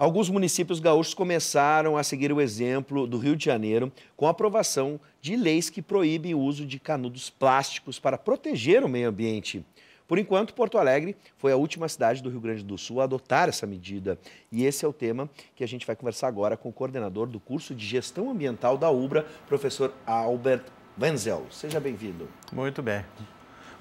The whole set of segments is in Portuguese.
Alguns municípios gaúchos começaram a seguir o exemplo do Rio de Janeiro com a aprovação de leis que proíbem o uso de canudos plásticos para proteger o meio ambiente. Por enquanto, Porto Alegre foi a última cidade do Rio Grande do Sul a adotar essa medida. E esse é o tema que a gente vai conversar agora com o coordenador do curso de Gestão Ambiental da UBRA, professor Albert Wenzel. Seja bem-vindo. Muito bem.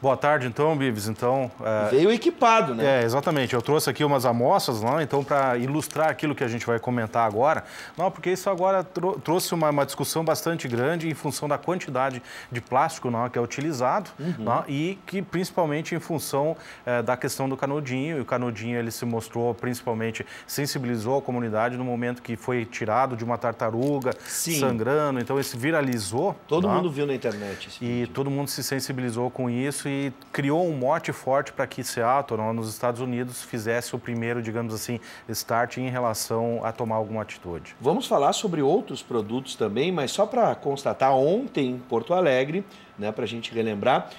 Boa tarde, então, Bives. Então, veio equipado, né? Exatamente. Eu trouxe aqui umas amostras, não? Então, para ilustrar aquilo que a gente vai comentar agora, não, porque isso agora trouxe uma discussão bastante grande em função da quantidade de plástico, não, que é utilizado, não, e que principalmente em função da questão do canudinho. E o canudinho ele se mostrou principalmente sensibilizou a comunidade no momento que foi tirado de uma tartaruga, sangrando. Então, esse viralizou. Todo mundo viu na internet esse vídeo. E todo mundo se sensibilizou com isso e criou um mote forte para que Seattle, nos Estados Unidos, fizesse o primeiro, digamos assim, start em relação a tomar alguma atitude. Vamos falar sobre outros produtos também, mas só para constatar, ontem em Porto Alegre, né, para a gente relembrar,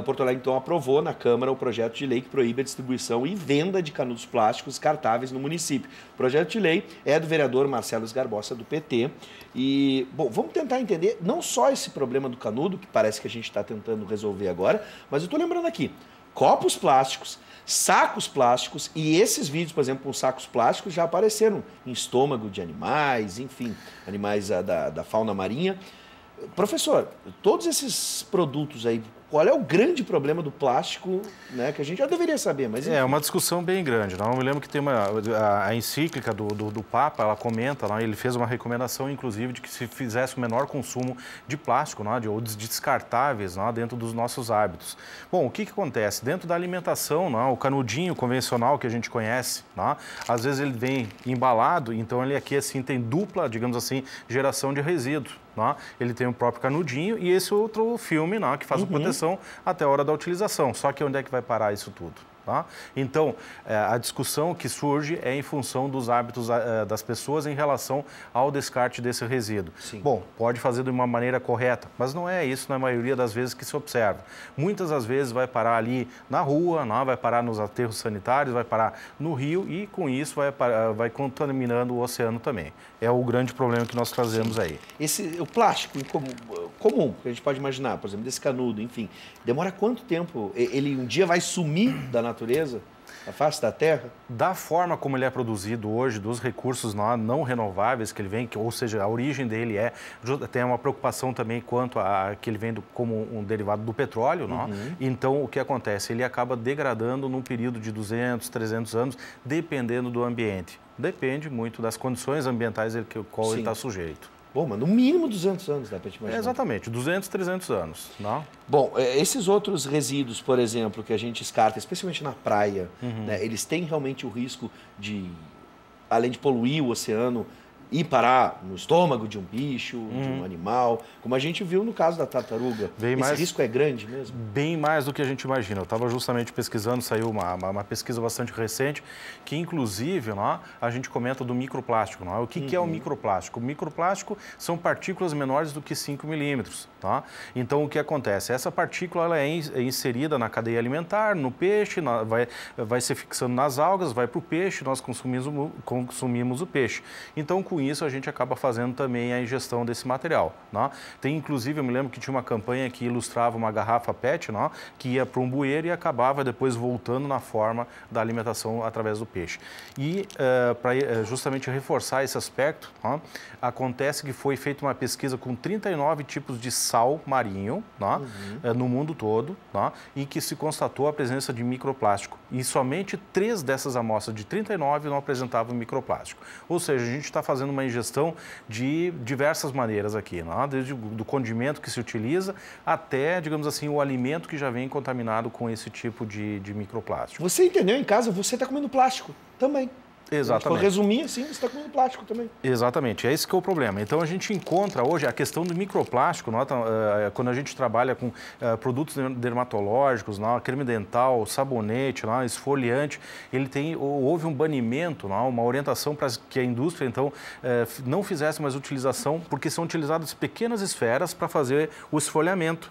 Porto Alegre então aprovou na Câmara o projeto de lei que proíbe a distribuição e venda de canudos plásticos descartáveis no município. O projeto de lei é do vereador Marcelo Esgarbosa, do PT. E, bom, vamos tentar entender não só esse problema do canudo, que parece que a gente está tentando resolver agora, mas eu estou lembrando aqui, copos plásticos, sacos plásticos e esses vídeos, por exemplo, com sacos plásticos já apareceram em estômago de animais, enfim, animais da fauna marinha. Professor, todos esses produtos aí, qual é o grande problema do plástico, né, que a gente já deveria saber, mas... Enfim. É uma discussão bem grande. Não? Eu me lembro que tem a encíclica do Papa, ela comenta, não? Ele fez uma recomendação, inclusive, de que se fizesse o menor consumo de plástico, não? Ou de descartáveis, não? Dentro dos nossos hábitos. Bom, o que acontece? Dentro da alimentação, não? O canudinho convencional que a gente conhece, não? Às vezes ele vem embalado, então ele aqui assim tem dupla, digamos assim, geração de resíduo. Não? Ele tem o próprio canudinho e esse outro filme não, que faz a proteção até a hora da utilização. Só que onde é que vai parar isso tudo? Tá? Então, a discussão que surge é em função dos hábitos das pessoas em relação ao descarte desse resíduo. Sim. Bom, pode fazer de uma maneira correta, mas não é isso na maioria das vezes que se observa. Muitas das vezes vai parar ali na rua, não? Vai parar nos aterros sanitários, vai parar no rio e com isso vai contaminando o oceano também. É o grande problema que nós trazemos aí. O plástico comum, que a gente pode imaginar, por exemplo, desse canudo, enfim, demora quanto tempo? Ele um dia vai sumir da natureza, da face da terra? Da forma como ele é produzido hoje, dos recursos não renováveis que ele vem, ou seja, a origem dele tem uma preocupação também quanto a que ele vem como um derivado do petróleo, não? Então o que acontece? Ele acaba degradando num período de 200, 300 anos, dependendo do ambiente. Depende muito das condições ambientais a qual ele está sujeito. Bom, mas no mínimo 200 anos, dá para te imaginar. Exatamente, 200, 300 anos. Não? Bom, esses outros resíduos, por exemplo, que a gente descarta, especialmente na praia, né, eles têm realmente o risco de, além de poluir o oceano, ir parar no estômago de um bicho, de um animal, como a gente viu no caso da tartaruga. Esse risco é grande mesmo? Bem mais do que a gente imagina. Eu estava justamente pesquisando, saiu uma pesquisa bastante recente, que inclusive a gente comenta do microplástico. Não? O que é o microplástico? O microplástico são partículas menores do que 5 milímetros. Tá? Então, o que acontece? Essa partícula ela é inserida na cadeia alimentar, no peixe, vai se fixando nas algas, vai para o peixe, nós consumimos o peixe. Então, com isso, a gente acaba fazendo também a ingestão desse material. Não? Tem, inclusive, eu me lembro que tinha uma campanha que ilustrava uma garrafa PET, não? Que ia para um bueiro e acabava depois voltando na forma da alimentação através do peixe. E, para justamente reforçar esse aspecto, não? Acontece que foi feita uma pesquisa com 39 tipos de sal marinho no mundo todo, e que se constatou a presença de microplástico. E somente 3 dessas amostras de 39 não apresentavam microplástico. Ou seja, a gente está fazendo uma ingestão de diversas maneiras aqui, desde do condimento que se utiliza até, digamos assim, o alimento que já vem contaminado com esse tipo de microplástico. Você entendeu em casa, você está comendo plástico também. Exatamente. Para resumir, assim, você está comendo plástico também. Exatamente, é esse que é o problema. Então, a gente encontra hoje a questão do microplástico, quando a gente trabalha com produtos dermatológicos, creme dental, sabonete, esfoliante, houve um banimento, uma orientação para que a indústria, então, não fizesse mais utilização, porque são utilizadas pequenas esferas para fazer o esfoliamento.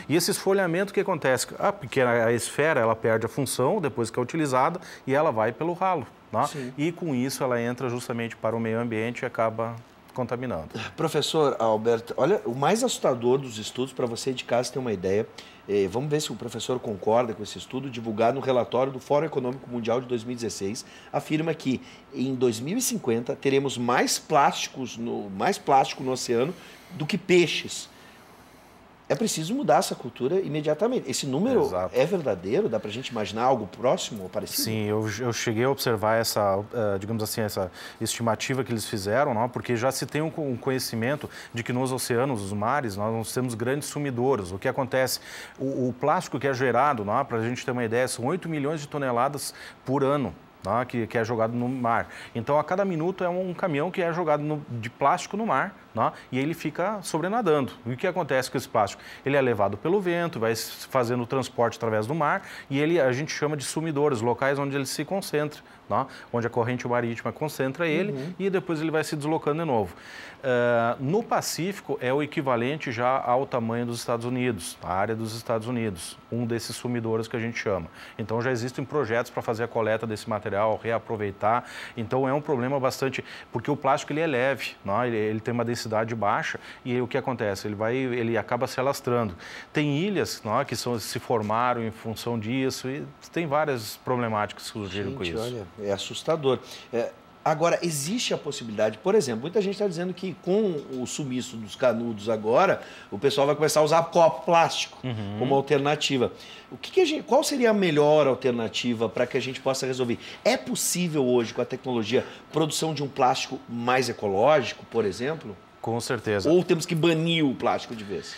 E esse esfoliamento, o que acontece? Porque a esfera ela perde a função depois que é utilizada e ela vai pelo ralo. né? E com isso ela entra justamente para o meio ambiente e acaba contaminando. Professor Alberto, olha, o mais assustador dos estudos, para você de casa ter uma ideia, vamos ver se o professor concorda com esse estudo, divulgado no relatório do Fórum Econômico Mundial de 2016, afirma que em 2050 teremos mais plástico no oceano do que peixes. É preciso mudar essa cultura imediatamente. Esse número é verdadeiro? Dá para a gente imaginar algo próximo ou parecido? Sim, eu cheguei a observar essa, digamos assim, essa estimativa que eles fizeram, não? Porque já se tem um conhecimento de que nos oceanos, nos mares, nós temos grandes sumidouros. O que acontece? O plástico que é gerado, para a gente ter uma ideia, são 8 milhões de toneladas por ano. Que é jogado no mar. Então, a cada minuto é um caminhão que é jogado de plástico no mar, e ele fica sobrenadando. E o que acontece com esse plástico? Ele é levado pelo vento, vai fazendo o transporte através do mar e a gente chama de sumidouros, locais onde ele se concentra, onde a corrente marítima concentra ele e depois ele vai se deslocando de novo. No Pacífico é o equivalente já ao tamanho dos Estados Unidos, a área dos Estados Unidos, um desses sumidouros que a gente chama. Então já existem projetos para fazer a coleta desse material, reaproveitar. Então é um problema bastante, porque o plástico ele é leve, ele tem uma densidade baixa e o que acontece? Ele acaba se alastrando. Tem ilhas que se formaram em função disso e tem várias problemáticas que surgiram com isso. Olha, é assustador. Agora, existe a possibilidade, por exemplo, muita gente está dizendo que com o sumiço dos canudos agora, o pessoal vai começar a usar copo plástico como alternativa. Qual seria a melhor alternativa para que a gente possa resolver? É possível hoje, com a tecnologia, produção de um plástico mais ecológico, por exemplo? Com certeza. Ou temos que banir o plástico de vez?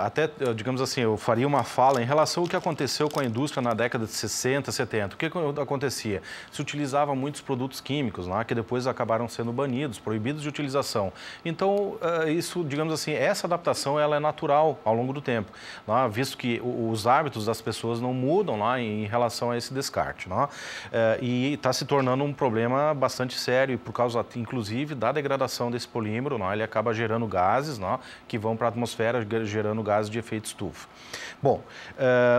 Até, digamos assim, eu faria uma fala em relação ao que aconteceu com a indústria na década de 60, 70. O que acontecia? Se utilizava muitos produtos químicos, que depois acabaram sendo banidos, proibidos de utilização. Então, isso, digamos assim, essa adaptação ela é natural ao longo do tempo, visto que os hábitos das pessoas não mudam em relação a esse descarte. E está se tornando um problema bastante sério, por causa, inclusive, da degradação desse polímero. Ele acaba gerando gases que vão para a atmosfera, gerando gases de efeito estufa. Bom,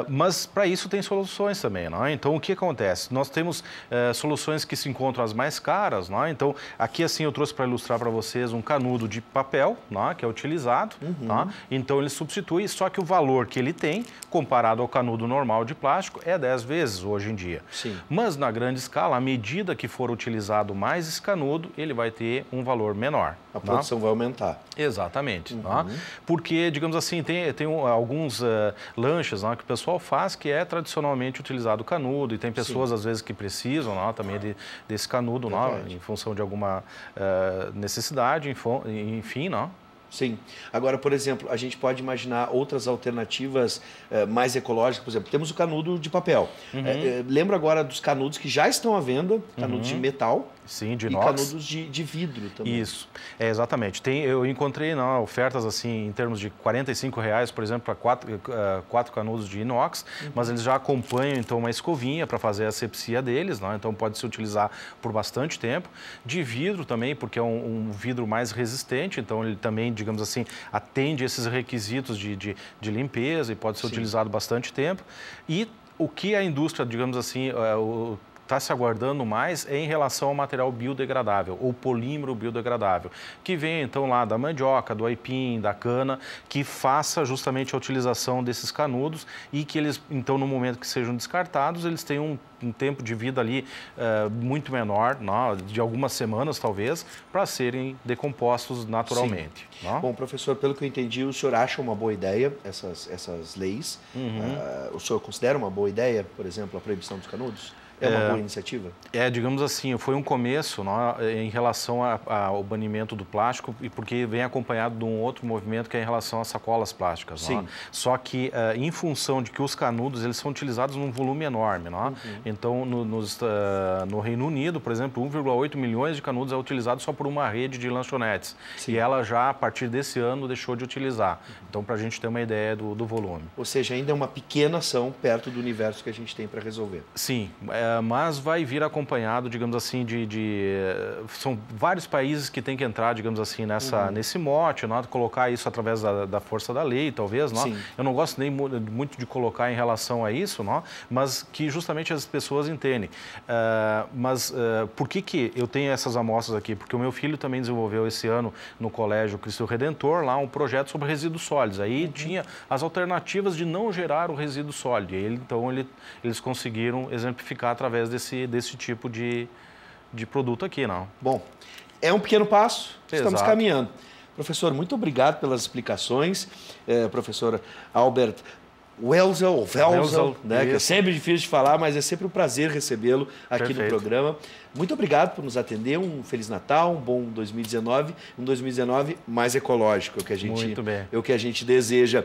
mas para isso tem soluções também, Então, o que acontece? Nós temos soluções que se encontram as mais caras, Então, aqui assim eu trouxe para ilustrar para vocês um canudo de papel, que é utilizado, Então, ele substitui, só que o valor que ele tem, comparado ao canudo normal de plástico, é 10 vezes hoje em dia. Sim. Mas, na grande escala, à medida que for utilizado mais esse canudo, ele vai ter um valor menor. A produção vai aumentar. Exatamente. Porque, digamos assim, tem alguns lanches que o pessoal faz que é tradicionalmente utilizado o canudo e tem pessoas, às vezes, que precisam também desse canudo, em função de alguma necessidade, enfim, Sim. Agora, por exemplo, a gente pode imaginar outras alternativas mais ecológicas. Por exemplo, temos o canudo de papel. Lembro agora dos canudos que já estão à venda, canudos de metal. Sim, de inox. inox. E canudos de vidro também. Isso, exatamente. Eu encontrei ofertas assim em termos de R$45, por exemplo, para quatro canudos de inox, mas eles já acompanham então uma escovinha para fazer a asepsia deles, então pode se utilizar por bastante tempo. De vidro também, porque é um vidro mais resistente, então ele também, digamos assim, atende esses requisitos de limpeza e pode ser utilizado bastante tempo. E o que a indústria, digamos assim, está se aguardando mais é em relação ao material biodegradável, ou polímero biodegradável, que vem então lá da mandioca, do aipim, da cana, que faça justamente a utilização desses canudos e que eles, então, no momento que sejam descartados, eles tenham um tempo de vida ali muito menor, de algumas semanas talvez, para serem decompostos naturalmente. Bom, professor, pelo que eu entendi, o senhor acha uma boa ideia essas leis? O senhor considera uma boa ideia, por exemplo, a proibição dos canudos? É uma boa iniciativa? Digamos assim, foi um começo em relação ao banimento do plástico e porque vem acompanhado de um outro movimento que é em relação às sacolas plásticas. Sim. Só que em função de que os canudos eles são utilizados num volume enorme. Então, no Reino Unido, por exemplo, 1,8 milhões de canudos é utilizado só por uma rede de lanchonetes. Sim. E ela já, a partir desse ano, deixou de utilizar. Então, para a gente ter uma ideia do volume. Ou seja, ainda é uma pequena ação perto do universo que a gente tem para resolver. Sim. mas vai vir acompanhado, digamos assim, são vários países que têm que entrar, digamos assim, nesse mote, não? Colocar isso através da força da lei, talvez, não? Eu não gosto nem muito de colocar em relação a isso, não? Mas que justamente as pessoas entendem. Por que eu tenho essas amostras aqui? Porque o meu filho também desenvolveu esse ano no Colégio Cristo Redentor lá um projeto sobre resíduos sólidos. Aí tinha as alternativas de não gerar o resíduo sólido. E então eles conseguiram exemplificar através desse tipo de produto aqui, não? Bom, é um pequeno passo, estamos caminhando. Professor, muito obrigado pelas explicações. Professor Albert Welzel, né, que é sempre difícil de falar, mas é sempre um prazer recebê-lo aqui no programa. Muito obrigado por nos atender, um Feliz Natal, um bom 2019, um 2019 mais ecológico, é o que a gente deseja.